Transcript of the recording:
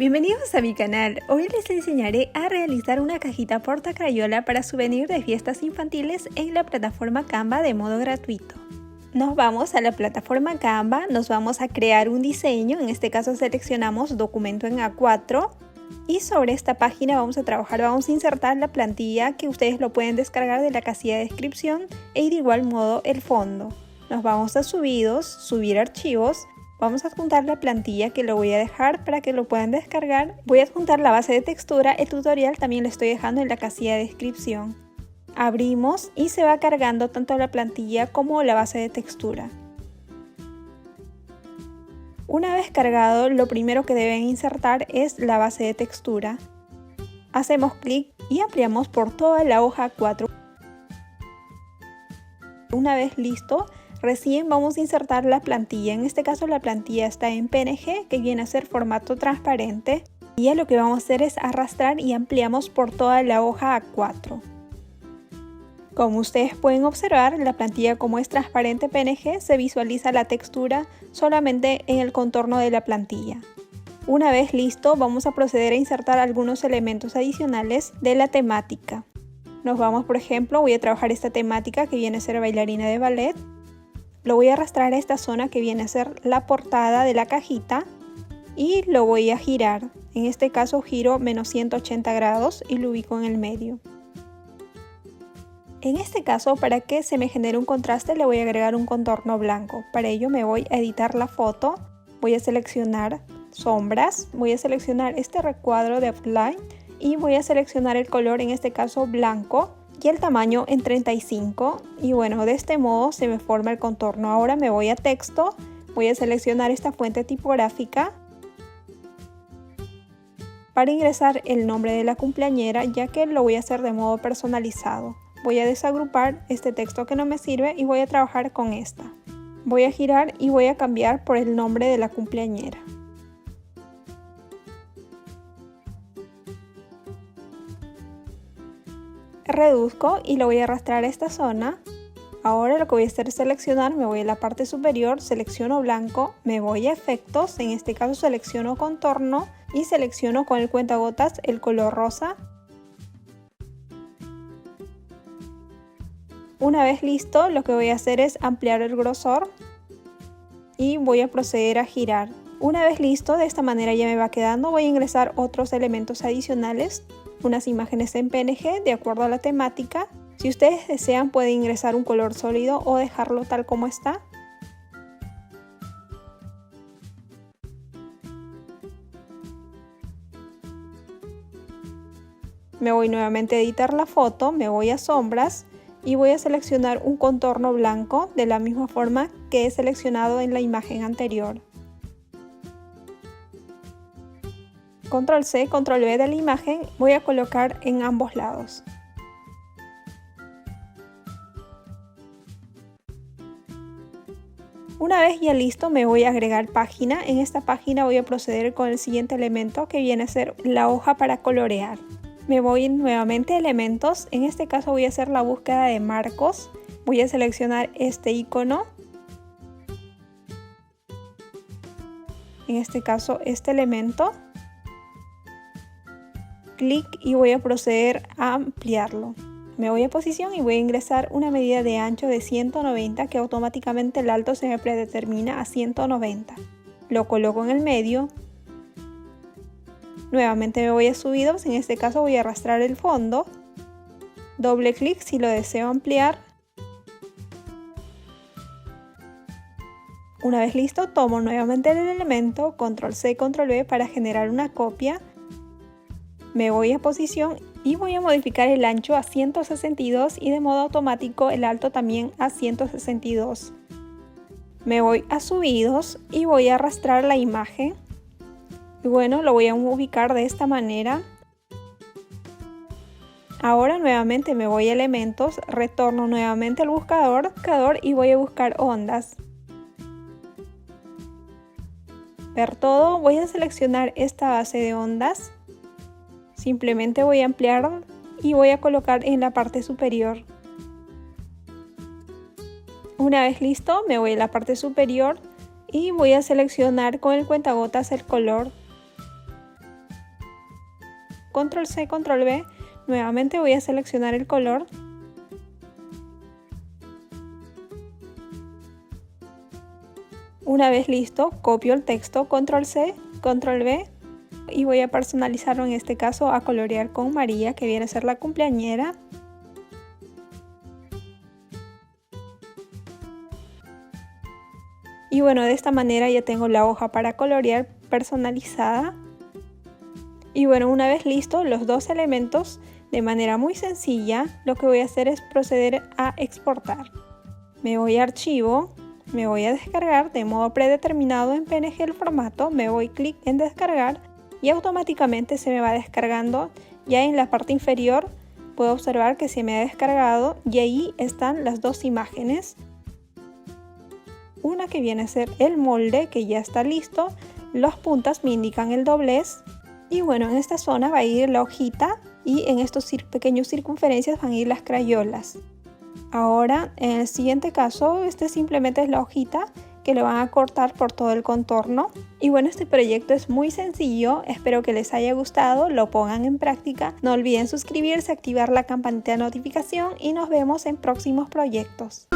Bienvenidos a mi canal. Hoy les enseñaré a realizar una cajita porta-crayola para souvenir de fiestas infantiles en la plataforma Canva de modo gratuito. Nos vamos a la plataforma Canva, nos vamos a crear un diseño, en este caso seleccionamos documento en A4 y sobre esta página vamos a insertar la plantilla que ustedes lo pueden descargar de la casilla de descripción y de igual modo el fondo. Nos vamos a subidos, subir archivos. Vamos a adjuntar la plantilla que lo voy a dejar para que lo puedan descargar. Voy a adjuntar la base de textura, el tutorial también lo estoy dejando en la casilla de descripción. Abrimos y se va cargando tanto la plantilla como la base de textura. Una vez cargado, lo primero que deben insertar es la base de textura. Hacemos clic y ampliamos por toda la hoja 4. Una vez listo, recién vamos a insertar la plantilla. En este caso la plantilla está en PNG, que viene a ser formato transparente. Y ya lo que vamos a hacer es arrastrar y ampliamos por toda la hoja A4. Como ustedes pueden observar, la plantilla como es transparente PNG, se visualiza la textura solamente en el contorno de la plantilla. Una vez listo, vamos a proceder a insertar algunos elementos adicionales de la temática. Nos vamos, por ejemplo, voy a trabajar esta temática que viene a ser bailarina de ballet. Lo voy a arrastrar a esta zona que viene a ser la portada de la cajita y lo voy a girar. En este caso giro menos 180 grados y lo ubico en el medio. En este caso, para que se me genere un contraste, le voy a agregar un contorno blanco. Para ello me voy a editar la foto, voy a seleccionar sombras, voy a seleccionar este recuadro de outline y voy a seleccionar el color, en este caso blanco, y el tamaño en 35, y bueno, de este modo se me forma el contorno. Ahora me voy a texto, voy a seleccionar esta fuente tipográfica para ingresar el nombre de la cumpleañera, ya que lo voy a hacer de modo personalizado. Voy a desagrupar este texto que no me sirve y voy a trabajar con esta. Voy a girar y voy a cambiar por el nombre de la cumpleañera. Reduzco y lo voy a arrastrar a esta zona. Ahora lo que voy a hacer es seleccionar, me voy a la parte superior, selecciono blanco, me voy a efectos, en este caso selecciono contorno y selecciono con el cuentagotas el color rosa. Una vez listo, lo que voy a hacer es ampliar el grosor y voy a proceder a girar. Una vez listo, de esta manera ya me va quedando, voy a ingresar otros elementos adicionales, unas imágenes en PNG de acuerdo a la temática. Si ustedes desean pueden ingresar un color sólido o dejarlo tal como está. Me voy nuevamente a editar la foto, me voy a sombras y voy a seleccionar un contorno blanco de la misma forma que he seleccionado en la imagen anterior. Control C, Control V de la imagen, voy a colocar en ambos lados. Una vez ya listo, me voy a agregar página. En esta página voy a proceder con el siguiente elemento, que viene a ser la hoja para colorear. Me voy nuevamente a elementos, en este caso voy a hacer la búsqueda de marcos. Voy a seleccionar este icono. En este caso este elemento. Clic y voy a proceder a ampliarlo. Me voy a posición y voy a ingresar una medida de ancho de 190, que automáticamente el alto se me predetermina a 190. Lo coloco en el medio. Nuevamente me voy a subidos, en este caso voy a arrastrar el fondo. Doble clic si lo deseo ampliar. Una vez listo, tomo nuevamente el elemento, Control C, Control V para generar una copia. Me voy a posición y voy a modificar el ancho a 162 y de modo automático el alto también a 162. Me voy a subidos y voy a arrastrar la imagen. Y bueno, lo voy a ubicar de esta manera. Ahora nuevamente me voy a elementos, retorno nuevamente al buscador y voy a buscar ondas. Ver todo, voy a seleccionar esta base de ondas. Simplemente voy a ampliar y voy a colocar en la parte superior. Una vez listo, me voy a la parte superior y voy a seleccionar con el cuentagotas el color. control C, control V. Nuevamente voy a seleccionar el color. Una vez listo, copio el texto, control C, control V. Y voy a personalizarlo, en este caso a colorear con María, que viene a ser la cumpleañera. Y bueno, de esta manera ya tengo la hoja para colorear personalizada. Y bueno, una vez listo los dos elementos, de manera muy sencilla, lo que voy a hacer es proceder a exportar. Me voy a archivo, me voy a descargar de modo predeterminado en PNG el formato, me voy clic en descargar y automáticamente se me va descargando. Ya en la parte inferior puedo observar que se me ha descargado y ahí están las dos imágenes. Una que viene a ser el molde, que ya está listo, las puntas me indican el doblez y bueno, en esta zona va a ir la hojita y en estos pequeños circunferencias van a ir las crayolas. Ahora, en el siguiente caso, simplemente es la hojita que le van a cortar por todo el contorno. Y bueno, este proyecto es muy sencillo, espero que les haya gustado, lo pongan en práctica. No olviden suscribirse, activar la campanita de notificación y nos vemos en próximos proyectos.